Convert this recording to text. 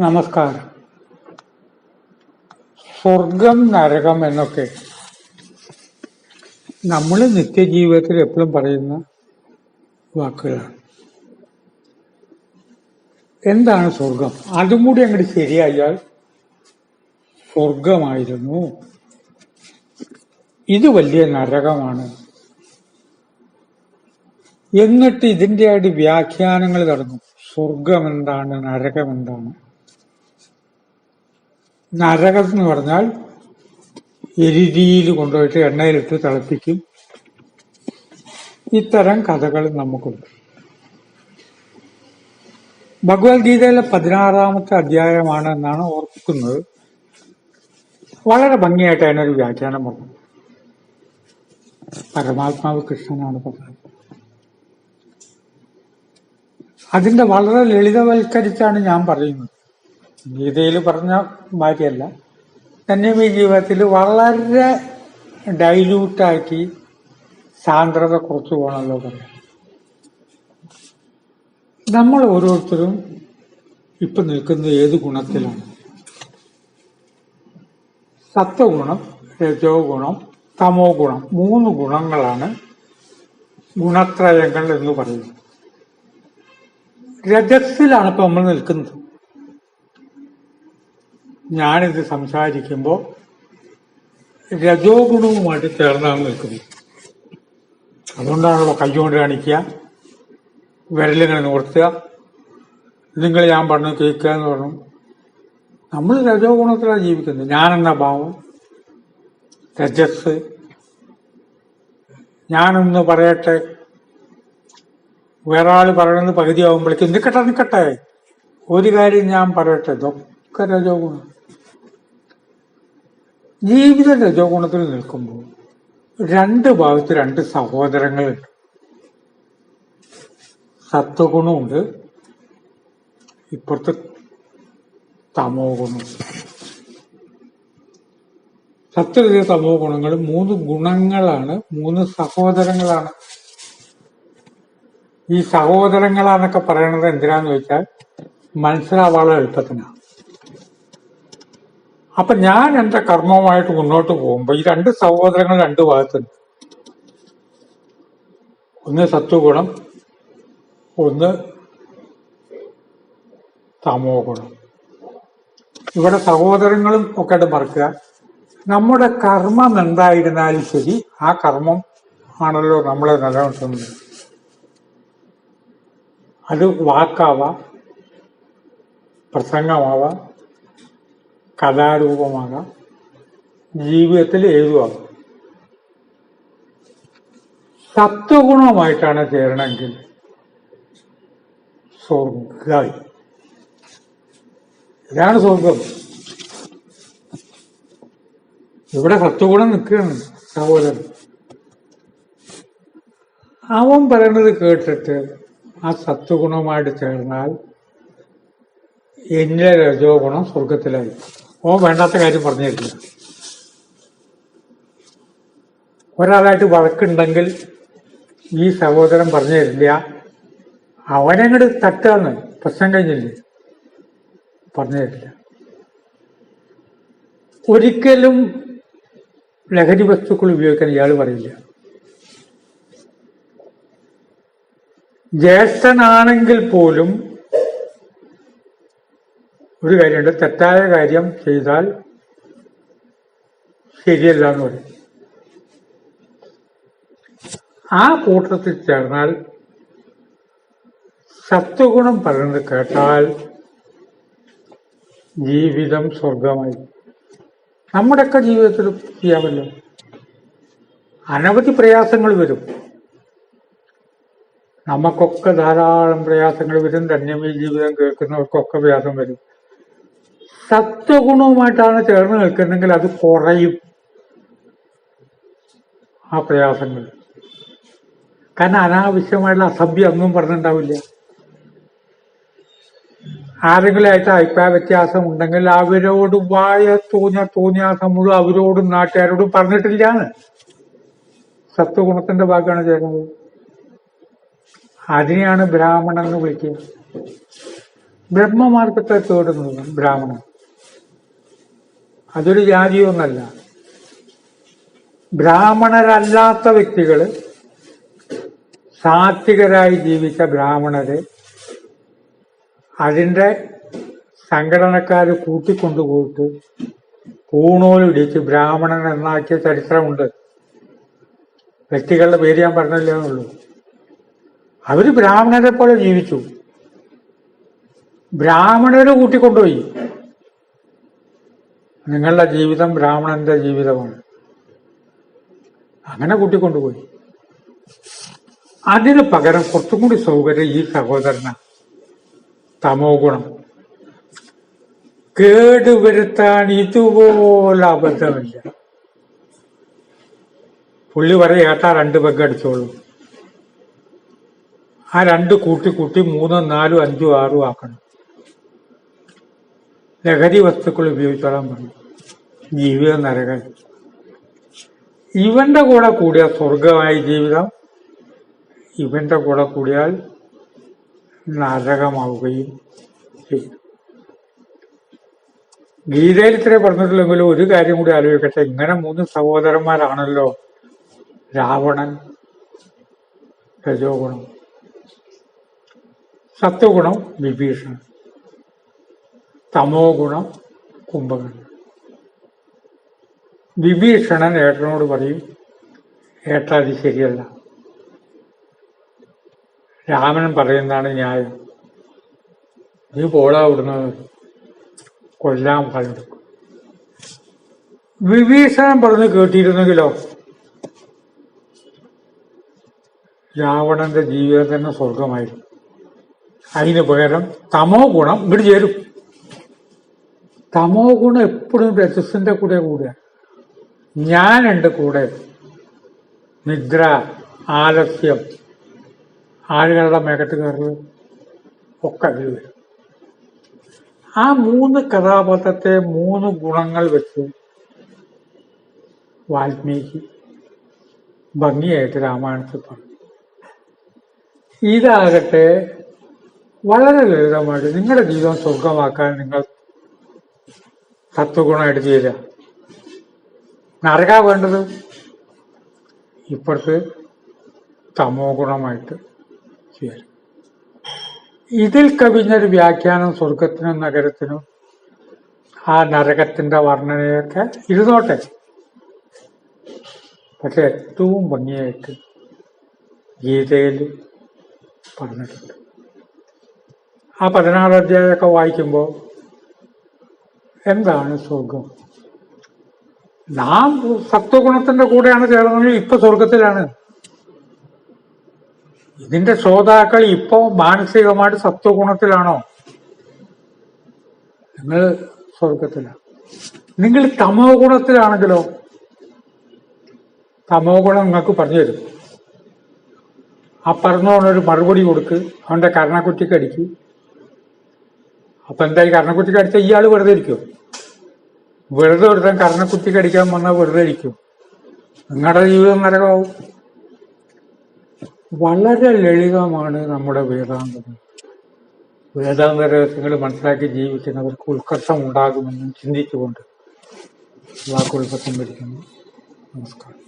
നമസ്കാരം. സ്വർഗം നരകം എന്നൊക്കെ നമ്മൾ നിത്യജീവിതത്തിൽ എപ്പോഴും പറയുന്ന വാക്കുകളാണ്. എന്താണ് സ്വർഗം? അതും കൂടി അങ്ങോട്ട് ശരിയായാൽ സ്വർഗമായിരുന്നു, ഇത് വലിയ നരകമാണ്. എന്നിട്ട് ഇതിന്റെ ആയിട്ട് വ്യാഖ്യാനങ്ങൾ നടന്നു. സ്വർഗം എന്താണ്, നരകം എന്താണ്? നരകം എന്ന് പറഞ്ഞാൽ എരിതിയിൽ കൊണ്ടുപോയിട്ട് എണ്ണയിലിട്ട് തിളപ്പിക്കും. ഇത്തരം കഥകൾ നമുക്കുണ്ട്. ഭഗവത്ഗീതയിലെ 16-ാമത്തെ അധ്യായമാണ് എന്നാണ് ഓർക്കുന്നത്. വളരെ ഭംഗിയായിട്ട് അതിനൊരു വ്യാഖ്യാനം പറഞ്ഞു. പരമാത്മാവ് കൃഷ്ണനാണ് പറഞ്ഞത്. അതിന്റെ വളരെ ലളിതവൽക്കരിച്ചാണ് ഞാൻ പറയുന്നത്. ഗീതയിൽ പറഞ്ഞ മാതിരിയല്ല, തന്നെ ഈ ജീവിതത്തിൽ വളരെ ഡൈല്യൂട്ടാക്കി സാന്ദ്രത കുറച്ചു പോകണമല്ലോ പറയാം. നമ്മൾ ഓരോരുത്തരും ഇപ്പൊ നിൽക്കുന്നത് ഏത് ഗുണത്തിലാണ്? സത്വഗുണം, രജോ ഗുണം, തമോ ഗുണം, 3 ഗുണങ്ങളാണ് ഗുണത്രയങ്ങൾ എന്ന് പറയുന്നത്. രജസ്സിലാണ് ഇപ്പൊ നമ്മൾ നിൽക്കുന്നത്. ഞാനിത് സംസാരിക്കുമ്പോൾ രജോ ഗുണവുമായിട്ട് ചേർന്നാണ് നിൽക്കുന്നത്. അതുകൊണ്ടാണല്ലോ കൈകൊണ്ട് കാണിക്കുക, വിരലിങ്ങനെ നിവർത്തുക, നിങ്ങൾ ഞാൻ പറഞ്ഞു കേൾക്കുക എന്ന് പറഞ്ഞു. നമ്മൾ രജോ ഗുണത്തിലാണ് ജീവിക്കുന്നത്. ഞാനെന്ന ഭാവം, രജസ്. ഞാനൊന്ന് പറയട്ടെ, വേറെ ആള് പറയണമെന്ന് പകുതിയാവുമ്പോഴേക്കും നിൽക്കട്ടെ, ഒരു കാര്യം ഞാൻ പറയട്ടെ, ഇതൊക്കെ രജോ ഗുണം. ജീവിത രജോ ഗുണത്തിൽ നിൽക്കുമ്പോൾ 2 ഭാഗത്ത് 2 സഹോദരങ്ങളുണ്ട്. സത്വഗുണമുണ്ട്, ഇപ്പുറത്ത് തമോ ഗുണം. സത്വരജ തമോ ഗുണങ്ങൾ 3 ഗുണങ്ങളാണ്, 3 സഹോദരങ്ങളാണ്. ഈ സഹോദരങ്ങളാന്നൊക്കെ പറയണത് എന്തിനാന്ന് വെച്ചാൽ മനസ്സിലാവാനുള്ള എളുപ്പത്തിനാണ്. അപ്പൊ ഞാൻ എന്റെ കർമ്മവുമായിട്ട് മുന്നോട്ട് പോകുമ്പോ ഈ 2 സഹോദരങ്ങൾ 2 ഭാഗത്തുണ്ട്. ഒന്ന് സത്വഗുണം, ഒന്ന് തമോ ഗുണം. ഇവിടെ സഹോദരങ്ങളും ഒക്കെ മറക്കുക. നമ്മുടെ കർമ്മം എന്തായിരുന്നാലും ശരി, ആ കർമ്മം ആണല്ലോ നമ്മളെ നിലനിർത്തുന്നത്. അത് വാക്കാവാം, പ്രസംഗമാവാം, കഥാരൂപമാകാം, ജീവിതത്തിൽ ഏതുമാകാം. സത്വഗുണമായിട്ടാണ് ചേരണമെങ്കിൽ സ്വർഗായി. ഇതാണ് സ്വർഗം. ഇവിടെ സത്വഗുണം നിൽക്കുകയാണ് സഹോദരൻ. അവൻ പറയണത് കേട്ടിട്ട് ആ സത്വഗുണമായിട്ട് ചേർന്നാൽ എന്റെ രജോ ഗുണം സ്വർഗത്തിലായി. ഓ വേണ്ടാത്ത കാര്യം പറഞ്ഞു തരില്ല. ഒരാളായിട്ട് വഴക്കുണ്ടെങ്കിൽ ഈ സഹോദരൻ പറഞ്ഞു തരില്ല. അവനങ്ങോട്ട് തട്ടാന്ന്, പ്രശ്നം കഴിഞ്ഞില്ലേ, പറഞ്ഞു തരില്ല. ഒരിക്കലും ലഹരി വസ്തുക്കൾ ഉപയോഗിക്കാൻ ഇയാൾ പറയില്ല. ജ്യേഷ്ഠനാണെങ്കിൽ പോലും ഒരു കാര്യമുണ്ട്, തെറ്റായ കാര്യം ചെയ്താൽ ശരിയല്ല എന്ന് പറയും. ആ കൂട്ടത്തിൽ ചേർന്നാൽ സത്വഗുണം പറയുന്നത് കേട്ടാൽ ജീവിതം സ്വർഗമായി. നമ്മുടെയൊക്കെ ജീവിതത്തിൽ ചെയ്യാമല്ലോ. അനവധി പ്രയാസങ്ങൾ വരും. നമുക്കൊക്കെ ധാരാളം പ്രയാസങ്ങൾ വരും. ധന്യമീ ജീവിതം കേൾക്കുന്നവർക്കൊക്കെ പ്രയാസം വരും. സത്വഗുണവുമായിട്ടാണ് ചേർന്ന് നിൽക്കുന്നെങ്കിൽ അത് കുറയും ആ പ്രയാസങ്ങൾ. കാരണം അനാവശ്യമായിട്ടുള്ള അസഭ്യം ഒന്നും പറഞ്ഞിട്ടുണ്ടാവില്ല. ആരെങ്കിലും ആയിട്ട് അഭിപ്രായ വ്യത്യാസം ഉണ്ടെങ്കിൽ അവരോട് തോന്നിയാസം മുഴുവൻ അവരോടും നാട്ടുകാരോടും പറഞ്ഞിട്ടില്ലാന്ന്. സത്വഗുണത്തിന്റെ ഭാഗമാണ് ചേർന്നത്. അതിനെയാണ് ബ്രാഹ്മണൻ എന്ന് വിളിക്കുക. ബ്രഹ്മമാർഗത്തെ തേടുന്നത് ബ്രാഹ്മണൻ. അതൊരു ജാതിയൊന്നല്ല. ബ്രാഹ്മണരല്ലാത്ത വ്യക്തികള്, സാത്വികരായി ജീവിച്ച ബ്രാഹ്മണര് അതിന്റെ സംഘടനക്കാര് കൂട്ടിക്കൊണ്ടുപോയിട്ട് പൂണൂലിടിച്ച് ബ്രാഹ്മണൻ എന്നാക്കിയ ചരിത്രമുണ്ട്. വ്യക്തികളുടെ പേര് ഞാൻ പറഞ്ഞില്ല എന്നുള്ളൂ. അവര് ബ്രാഹ്മണരെ പോലെ ജീവിച്ചു. ബ്രാഹ്മണരെ കൂട്ടിക്കൊണ്ടുപോയി. നിങ്ങളുടെ ജീവിതം ബ്രാഹ്മണന്റെ ജീവിതമാണ്, അങ്ങനെ കൂട്ടിക്കൊണ്ടുപോയി. അതിന് പകരം കുറച്ചും കൂടി സൗകര്യം ഈ സഹോദരന തമോ ഗുണം കേടുവരുത്താൻ ഇതുപോലെ അബദ്ധമില്ല. പുള്ളി പറയാട്ടാ 2 പെഗ് അടിച്ചോളൂ. ആ 2 കൂട്ടി 3, 4, 5, 6 ആക്കണം. ലഹരി വസ്തുക്കൾ ഉപയോഗിച്ചോളാൻ പറഞ്ഞു. ജീവിതം നരകം. ഇവന്റെ കൂടെ കൂടിയാൽ സ്വർഗമായ ജീവിതം, ഇവന്റെ കൂടെ കൂടിയാൽ നരകമാവുകയും ചെയ്യും. ഗീതയിൽ ഇത്രേ പറഞ്ഞിട്ടില്ലെങ്കിലും ഒരു കാര്യം കൂടി ആലോചിക്കട്ടെ. ഇങ്ങനെ 3 സഹോദരന്മാരാണല്ലോ, രാവണൻ, രജോ ഗുണം, സത്വഗുണം വിഭീഷണൻ, തമോ ഗുണം കുംഭകർണൻ. വിഭീഷണൻ ഏട്ടനോട് പറയും, ഏട്ടാ അത് ശരിയല്ല, രാമൻ പറയുന്നതാണ് ന്യായം, നീ പോടാ വിടുന്നത്, കൊല്ലാൻ പലർക്കും. വിഭീഷണൻ പറഞ്ഞ് കേട്ടിരുന്നെങ്കിലോ രാവണന്റെ ജീവിതം തന്നെ സ്വർഗമായിരുന്നു. അതിന് പകരം തമോ ഗുണം ഇങ്ങോട്ട് ചേരും. തമോ ഗുണം എപ്പോഴും രജസിന്റെ കൂടെ കൂടുക. ഞാനുണ്ട് കൂടെ. നിദ്ര, ആലസ്യം, ആളുകളുടെ മേഘത്ത് കയറൽ ഒക്കെ അതിൽ വരും. ആ 3 കഥാപാത്രത്തെ 3 ഗുണങ്ങൾ വെച്ച് വാൽമീകി ഭംഗിയായിട്ട് രാമായണത്തിൽ പറഞ്ഞു. ഇതാകട്ടെ വളരെ ലളിതമായിട്ട് നിങ്ങളുടെ ജീവിതം സ്വർഗമാക്കാൻ നിങ്ങൾ സത്വഗുണമായിട്ട് ചെയ്യുക. നരക വേണ്ടത് ഇപ്പുറത്ത് തമോ ഗുണമായിട്ട് ചെയ്യുക. ഇതിൽ കവിഞ്ഞൊരു വ്യാഖ്യാനം സ്വർഗത്തിനും നഗരത്തിനും ആ നരകത്തിന്റെ വർണ്ണനയൊക്കെ ഇരുന്നോട്ടെ. പക്ഷെ ഏറ്റവും ഭംഗിയായിട്ട് ഗീതയിൽ പറഞ്ഞിട്ടുണ്ട്. ആ 16 അധ്യായമൊക്കെ വായിക്കുമ്പോൾ എന്താണ് സ്വർഗം? നാം സത്വഗുണത്തിന്റെ കൂടെയാണ് ചേർന്നത്, ഇപ്പൊ സ്വർഗത്തിലാണ്. ഇതിന്റെ ശ്രോതാക്കൾ ഇപ്പോ മാനസികമായിട്ട് സത്വഗുണത്തിലാണോ? നിങ്ങൾ സ്വർഗത്തിലാണ്. നിങ്ങൾ തമോ ഗുണത്തിലാണെങ്കിലോ തമോ ഗുണം നിങ്ങൾക്ക് പറഞ്ഞു തരും. ആ പറഞ്ഞവനൊരു മറുപടി കൊടുക്ക്, അവന്റെ കർണക്കുറ്റിക്ക് അടിക്ക്. അപ്പൊ എന്തായി? കർണക്കുറ്റിക്ക് അടിച്ചാൽ ഇയാള് വെറുതെ ഇരിക്കും. വെറുതെ ഒരുത്തൻ കർണക്കുറ്റിക്ക് അടിക്കാൻ വന്നാൽ വെറുതെ ഇരിക്കും. നിങ്ങളുടെ ജീവിതം നരകമാവും. വളരെ ലളിതമാണ് നമ്മുടെ വേദാന്തം. വേദാന്ത രഹസ്യങ്ങൾ മനസ്സിലാക്കി ജീവിക്കുന്നവർക്ക് ഉത്കർഷം ഉണ്ടാകുമെന്നും ചിന്തിച്ചുകൊണ്ട് വാക്കുകൾ സംഭരിക്കുന്നു. നമസ്കാരം.